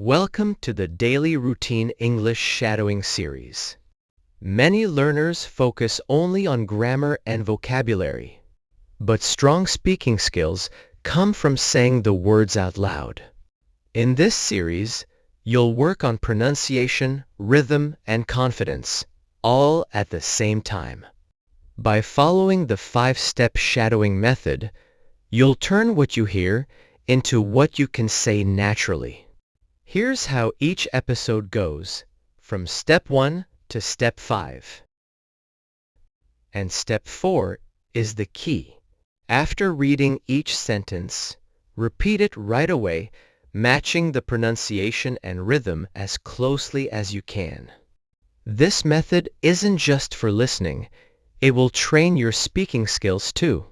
Welcome to the Daily Routine English Shadowing Series. Many learners focus only on grammar and vocabulary, but strong speaking skills come from saying the words out loud. In this series, you'll work on pronunciation, rhythm, and confidence, all at the same time. By following the 5-step shadowing method, you'll turn what you hear into what you can say naturally. Here's how each episode goes, from Step 1 to Step 5. And Step 4 is the key. After reading each sentence, repeat it right away, matching the pronunciation and rhythm as closely as you can. This method isn't just for listening, it will train your speaking skills too.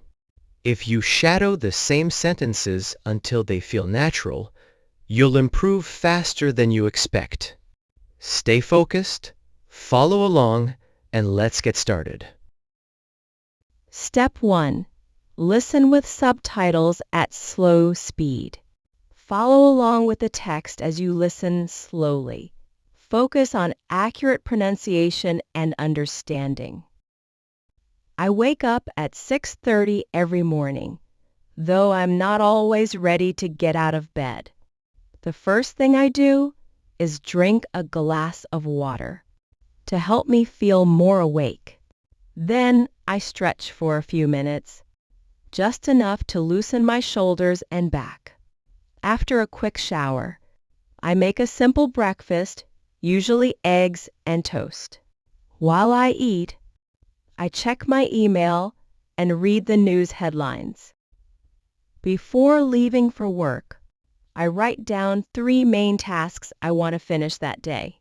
If you shadow the same sentences until they feel natural, you'll improve faster than you expect. Stay focused, follow along, and let's get started. Step 1. Listen with subtitles at slow speed. Follow along with the text as you listen slowly. Focus on accurate pronunciation and understanding. I wake up at 6:30 every morning, though I'm not always ready to get out of bed. The first thing I do is drink a glass of water to help me feel more awake. Then I stretch for a few minutes, just enough to loosen my shoulders and back. After a quick shower, I make a simple breakfast, usually eggs and toast. While I eat, I check my email and read the news headlines. Before leaving for work, I write down 3 main tasks I want to finish that day.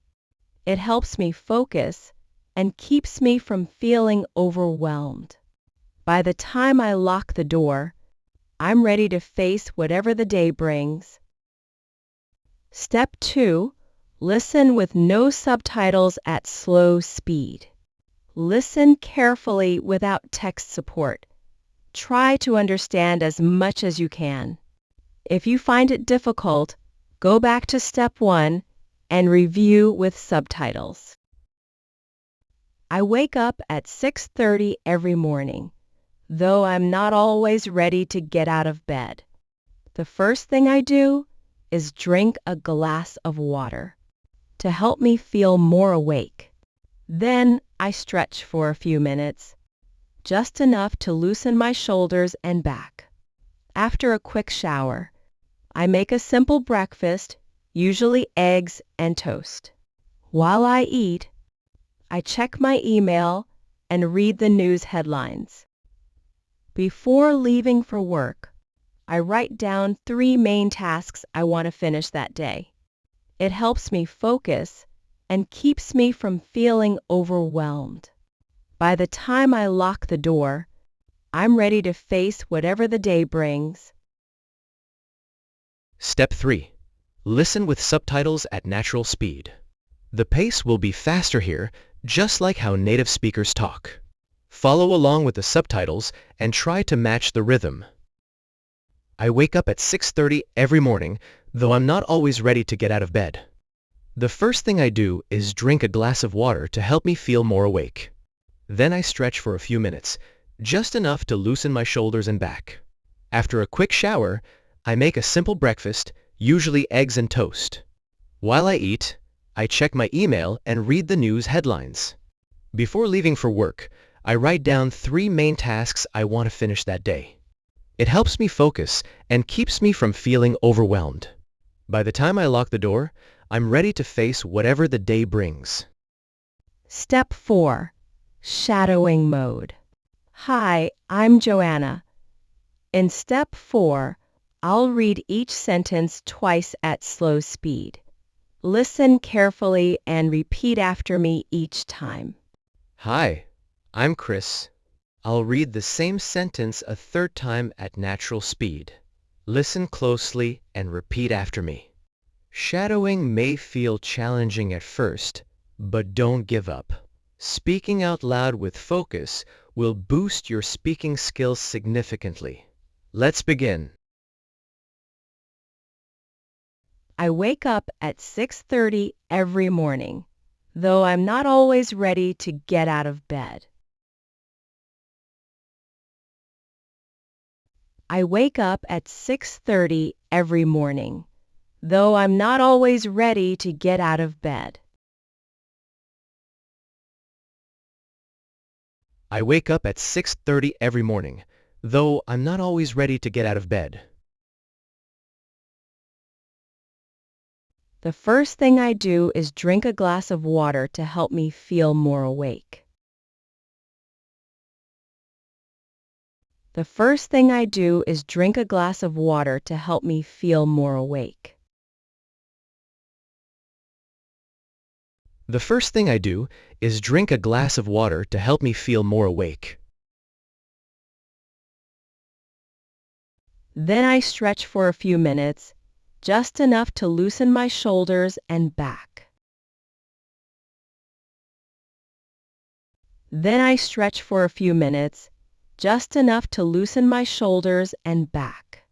It helps me focus and keeps me from feeling overwhelmed. By the time I lock the door, I'm ready to face whatever the day brings. Step 2. Listen with no subtitles at slow speed. Listen carefully without text support. Try to understand as much as you can. If you find it difficult, go back to Step 1 and review with subtitles. I wake up at 6:30 every morning, though I'm not always ready to get out of bed. The first thing I do is drink a glass of water to help me feel more awake. Then I stretch for a few minutes, just enough to loosen my shoulders and back. After a quick shower, I make a simple breakfast, usually eggs and toast. While I eat, I check my email and read the news headlines. Before leaving for work, I write down 3 main tasks I want to finish that day. It helps me focus and keeps me from feeling overwhelmed. By the time I lock the door, I'm ready to face whatever the day brings. Step 3. Listen with subtitles at natural speed. The pace will be faster here, just like how native speakers talk. Follow along with the subtitles and try to match the rhythm. I wake up at 6:30 every morning, though I'm not always ready to get out of bed. The first thing I do is drink a glass of water to help me feel more awake. Then I stretch for a few minutes, just enough to loosen my shoulders and back. After a quick shower, I make a simple breakfast, usually eggs and toast. While I eat, I check my email and read the news headlines. Before leaving for work, I write down 3 main tasks I want to finish that day. It helps me focus and keeps me from feeling overwhelmed. By the time I lock the door, I'm ready to face whatever the day brings. Step 4. Shadowing mode. Hi, I'm Joanna. In Step 4, I'll read each sentence twice at slow speed. Listen carefully and repeat after me each time. Hi, I'm Chris. I'll read the same sentence a 3rd time at natural speed. Listen closely and repeat after me. Shadowing may feel challenging at first, but don't give up. Speaking out loud with focus will boost your speaking skills significantly. Let's begin. I wake up at 6:30 every morning, though I'm not always ready to get out of bed. I wake up at 6:30 every morning, though I'm not always ready to get out of bed. I wake up at 6:30 every morning, though I'm not always ready to get out of bed. The first thing I do is drink a glass of water to help me feel more awake. The first thing I do is drink a glass of water to help me feel more awake. The first thing I do is drink a glass of water to help me feel more awake. Then I stretch for a few minutes, just enough to loosen my shoulders and back. Then I stretch for a few minutes, just enough to loosen my shoulders and back.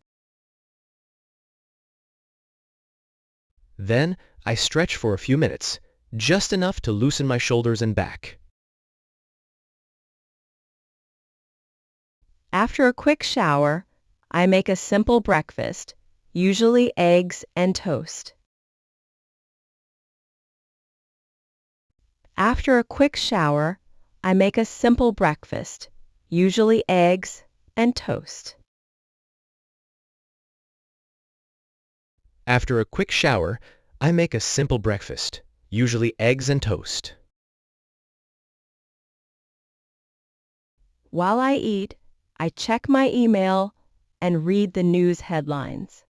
Then I stretch for a few minutes, just enough to loosen my shoulders and back. After a quick shower, I make a simple breakfast, usually eggs and toast. After a quick shower, I make a simple breakfast, usually eggs and toast. After a quick shower, I make a simple breakfast, usually eggs and toast. While I eat, I check my email and read the news headlines.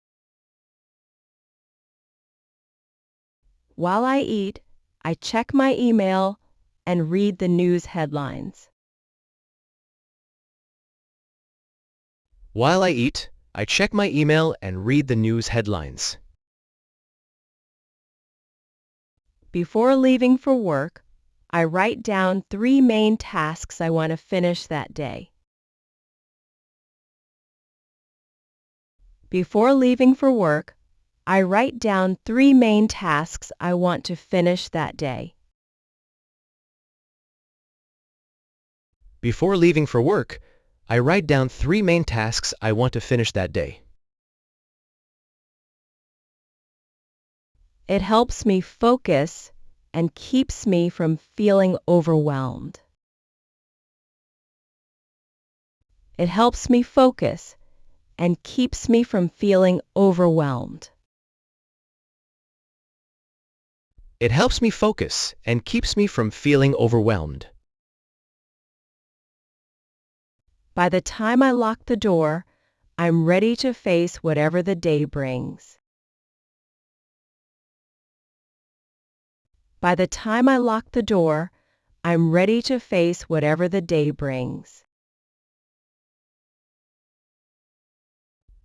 While I eat, I check my email and read the news headlines. While I eat, I check my email and read the news headlines. Before leaving for work, I write down 3 main tasks I want to finish that day. Before leaving for work, I write down 3 main tasks I want to finish that day. Before leaving for work, I write down 3 main tasks I want to finish that day. It helps me focus and keeps me from feeling overwhelmed. It helps me focus and keeps me from feeling overwhelmed. It helps me focus and keeps me from feeling overwhelmed. By the time I lock the door, I'm ready to face whatever the day brings. By the time I lock the door, I'm ready to face whatever the day brings.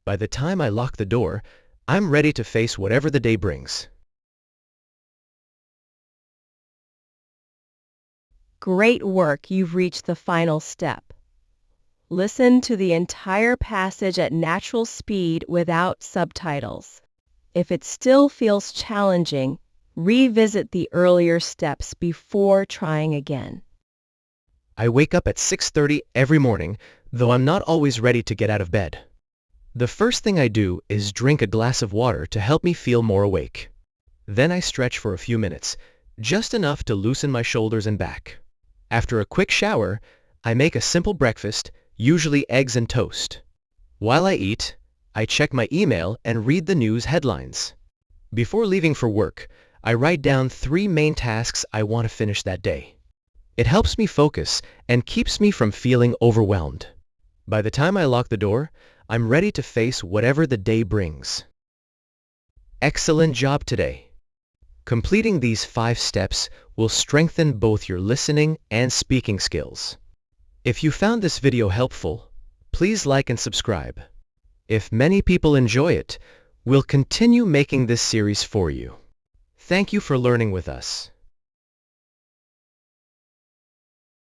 By the time I lock the door, I'm ready to face whatever the day brings. Great work, you've reached the final step. Listen to the entire passage at natural speed without subtitles. If it still feels challenging, revisit the earlier steps before trying again. I wake up at 6:30 every morning, though I'm not always ready to get out of bed. The first thing I do is drink a glass of water to help me feel more awake. Then I stretch for a few minutes, just enough to loosen my shoulders and back. After a quick shower, I make a simple breakfast, usually eggs and toast. While I eat, I check my email and read the news headlines. Before leaving for work, I write down 3 main tasks I want to finish that day. It helps me focus and keeps me from feeling overwhelmed. By the time I lock the door, I'm ready to face whatever the day brings. Excellent job today. Completing these 5 steps will strengthen both your listening and speaking skills. If you found this video helpful, please like and subscribe. If many people enjoy it, we'll continue making this series for you. Thank you for learning with us.